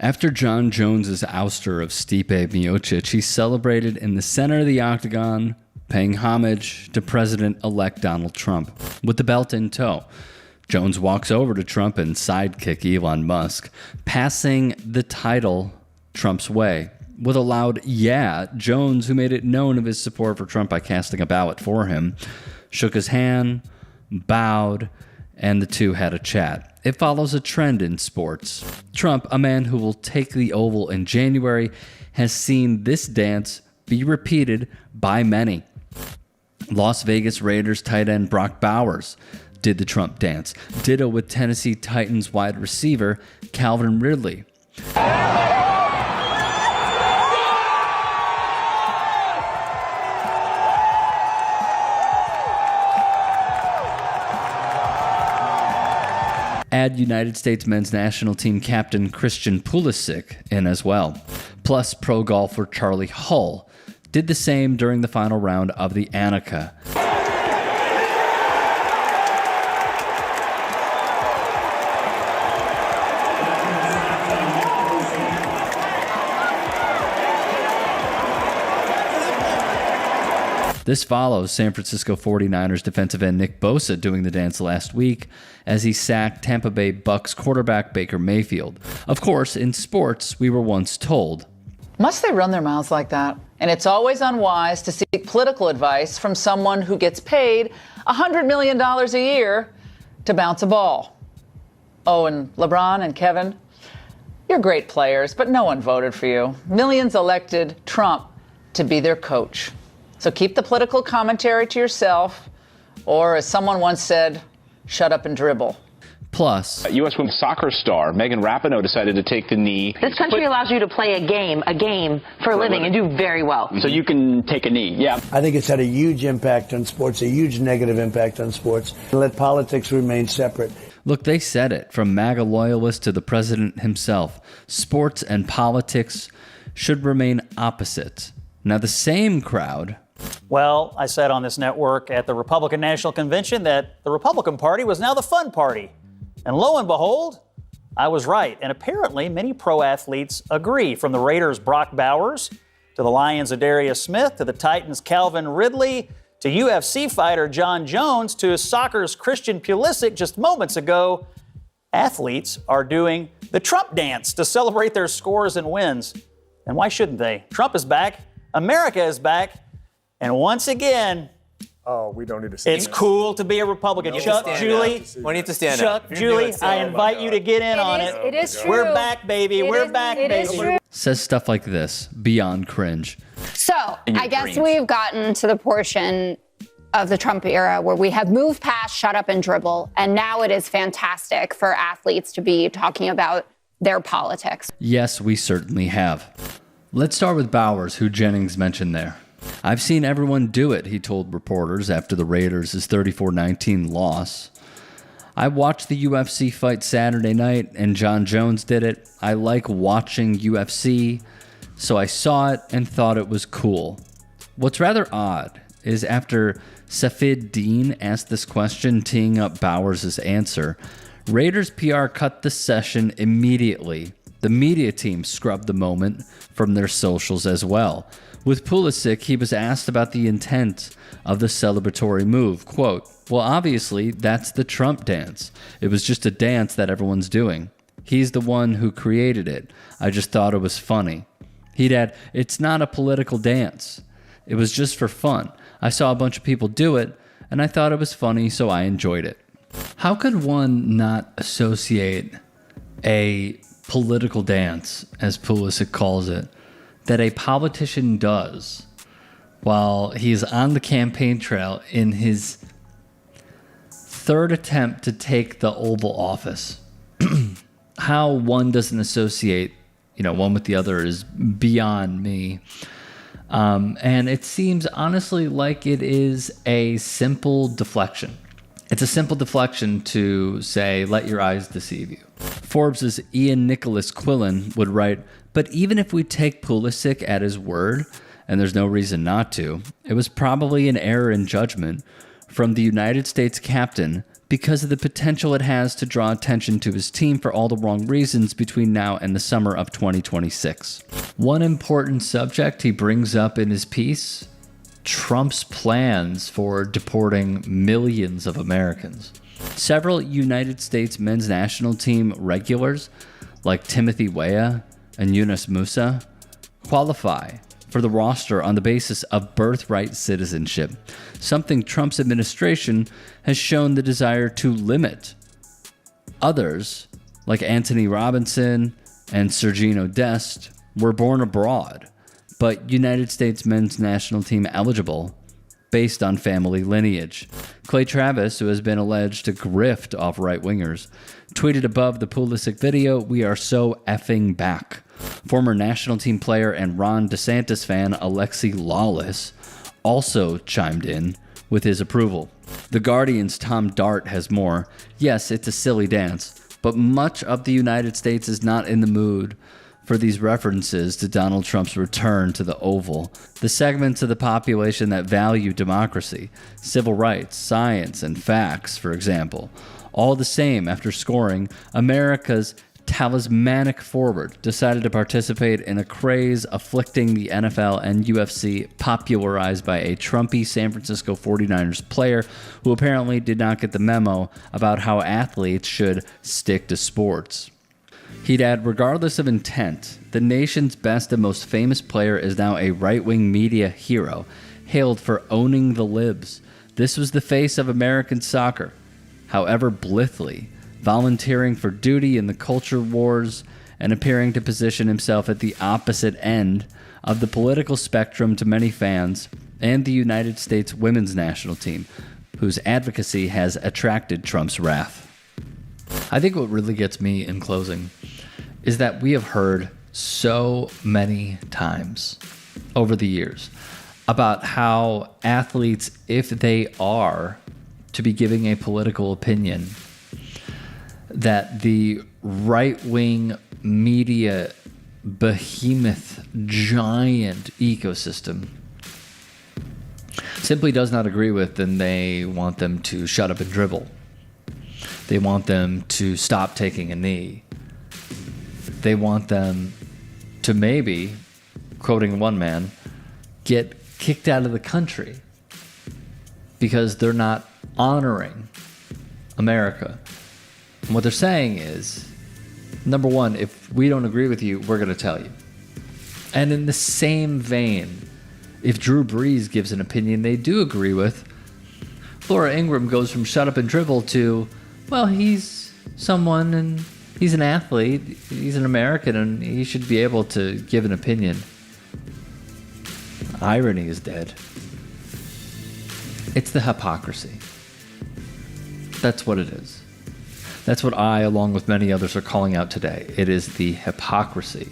After Jon Jones's ouster of Stipe Miocic, he celebrated in the center of the octagon, paying homage to President-elect Donald Trump. With the belt in tow, Jones walks over to Trump and sidekick Elon Musk, passing the title Trump's way. With a loud yeah, Jones, who made it known of his support for Trump by casting a ballot for him, shook his hand, bowed, and the two had a chat. It follows a trend in sports. Trump, a man who will take the Oval in January, has seen this dance be repeated by many. Las Vegas Raiders tight end Brock Bowers did the Trump dance. Ditto with Tennessee Titans wide receiver Calvin Ridley. Add United States men's national team captain Christian Pulisic in as well. Plus, pro golfer Charlie Hull did the same during the final round of the Annika. This follows San Francisco 49ers defensive end Nick Bosa doing the dance last week as he sacked Tampa Bay Bucks quarterback Baker Mayfield. Of course, in sports, we were once told, must they run their mouths like that? And it's always unwise to seek political advice from someone who gets paid $100 million a year to bounce a ball. Oh, and LeBron and Kevin, you're great players, but no one voted for you. Millions elected Trump to be their coach. So keep the political commentary to yourself, or as someone once said, shut up and dribble. Plus, U.S. women's soccer star Megan Rapinoe decided to take the knee. This country allows you to play a game for a living and do very well. So you can take a knee, yeah. I think it's had a huge impact on sports, a huge negative impact on sports. Let politics remain separate. Look, they said it, from MAGA loyalists to the president himself. Sports and politics should remain opposites. Now, the same crowd... Well, I said on this network at the Republican National Convention that the Republican Party was now the fun party. And lo and behold, I was right. And apparently many pro athletes agree, from the Raiders' Brock Bowers to the Lions' Adarius Smith to the Titans' Calvin Ridley to UFC fighter Jon Jones to soccer's Christian Pulisic just moments ago. Athletes are doing the Trump dance to celebrate their scores and wins. And why shouldn't they? Trump is back. America is back. And once again, we don't need to see it's cool to be a Republican. No, Chuck, Julie, we need to stand Chuck, up. Julie, I invite you to get in on it. It is true. We're back, baby. We're back, baby. It is true. Says stuff like this, beyond cringe. So I guess we've gotten to the portion of the Trump era where we have moved past shut up and dribble, and now it is fantastic for athletes to be talking about their politics. Yes, we certainly have. Let's start with Bowers, who Jennings mentioned there. I've seen everyone do it, he told reporters after the Raiders' 34-19 loss. I watched the UFC fight Saturday night, and Jon Jones did it. I like watching UFC, so I saw it and thought it was cool. What's rather odd is after Safid Dean asked this question, teeing up Bowers' answer, Raiders PR cut the session immediately. The media team scrubbed the moment from their socials as well. With Pulisic, he was asked about the intent of the celebratory move. Quote, well, obviously, that's the Trump dance. It was just a dance that everyone's doing. He's the one who created it. I just thought it was funny. He'd add, it's not a political dance. It was just for fun. I saw a bunch of people do it, and I thought it was funny, so I enjoyed it. How could one not associate a political dance, as Pulisic calls it, that a politician does while he's on the campaign trail in his third attempt to take the Oval Office? How one doesn't associate, one with the other is beyond me. And it seems honestly like it is a simple deflection. It's a simple deflection to say, let your eyes deceive you. Forbes' Ian Nicholas Quillen would write, but even if we take Pulisic at his word, and there's no reason not to, it was probably an error in judgment from the United States captain because of the potential it has to draw attention to his team for all the wrong reasons between now and the summer of 2026. One important subject he brings up in his piece: Trump's plans for deporting millions of Americans. Several United States men's national team regulars, like Timothy Weah and Yunus Musa, qualify for the roster on the basis of birthright citizenship, something Trump's administration has shown the desire to limit. Others, like Anthony Robinson and Sergino Dest, were born abroad, but United States men's national team eligible based on family lineage. Clay Travis, who has been alleged to grift off right-wingers, tweeted above the Pulisic video, "We are so effing back." Former national team player and Ron DeSantis fan Alexi Lawless also chimed in with his approval. The Guardian's Tom Dart has more. "Yes, it's a silly dance, but much of the United States is not in the mood for these references to Donald Trump's return to the Oval. The segments of the population that value democracy, civil rights, science, and facts, for example, all the same after scoring America's talismanic forward, decided to participate in a craze afflicting the NFL and UFC, popularized by a Trumpy San Francisco 49ers player who apparently did not get the memo about how athletes should stick to sports." He'd add, "Regardless of intent, the nation's best and most famous player is now a right-wing media hero, hailed for owning the libs. This was the face of American soccer, however blithely, volunteering for duty in the culture wars and appearing to position himself at the opposite end of the political spectrum to many fans and the United States women's national team, whose advocacy has attracted Trump's wrath." I think what really gets me in closing is that we have heard so many times over the years about how athletes, if they are to be giving a political opinion, that the right-wing media behemoth giant ecosystem simply does not agree with, then they want them to shut up and dribble. They want them to stop taking a knee. They want them to maybe, quoting one man, get kicked out of the country because they're not honoring America. And what they're saying is, number one, if we don't agree with you, we're going to tell you. And in the same vein, if Drew Brees gives an opinion they do agree with, Laura Ingraham goes from shut up and dribble to, well, he's someone and he's an athlete, he's an American, and he should be able to give an opinion. Irony is dead. It's the hypocrisy. That's what it is. That's what I, along with many others, are calling out today. It is the hypocrisy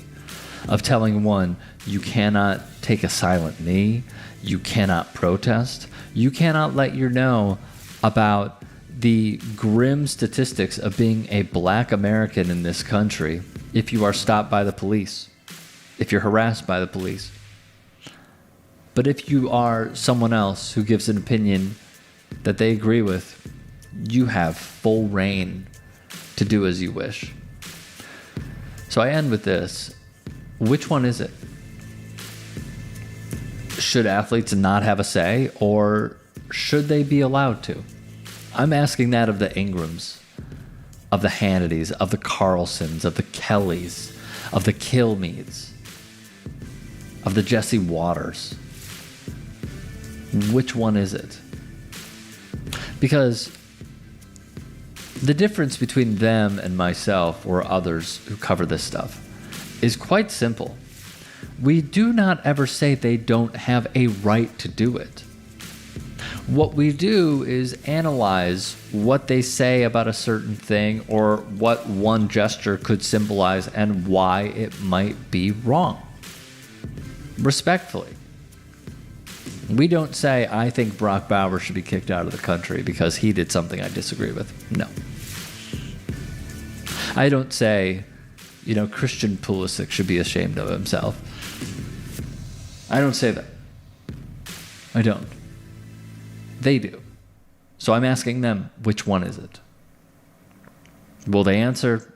of telling one, you cannot take a silent knee, you cannot protest, you cannot let your know about the grim statistics of being a black American in this country if you are stopped by the police, if you're harassed by the police. But if you are someone else who gives an opinion that they agree with, you have full reign to do as you wish. So I end with this. Which one is it? Should athletes not have a say, or should they be allowed to? I'm asking that of the Ingrams, of the Hannitys, of the Carlsons, of the Kellys, of the Kilmeads, of the Jesse Waters. Which one is it? Because the difference between them and myself or others who cover this stuff is quite simple. We do not ever say they don't have a right to do it. What we do is analyze what they say about a certain thing or what one gesture could symbolize and why it might be wrong. Respectfully. We don't say, I think Brock Bowers should be kicked out of the country because he did something I disagree with. No. I don't say, Christian Pulisic should be ashamed of himself. I don't say that. I don't. They do. So I'm asking them, which one is it? Will they answer?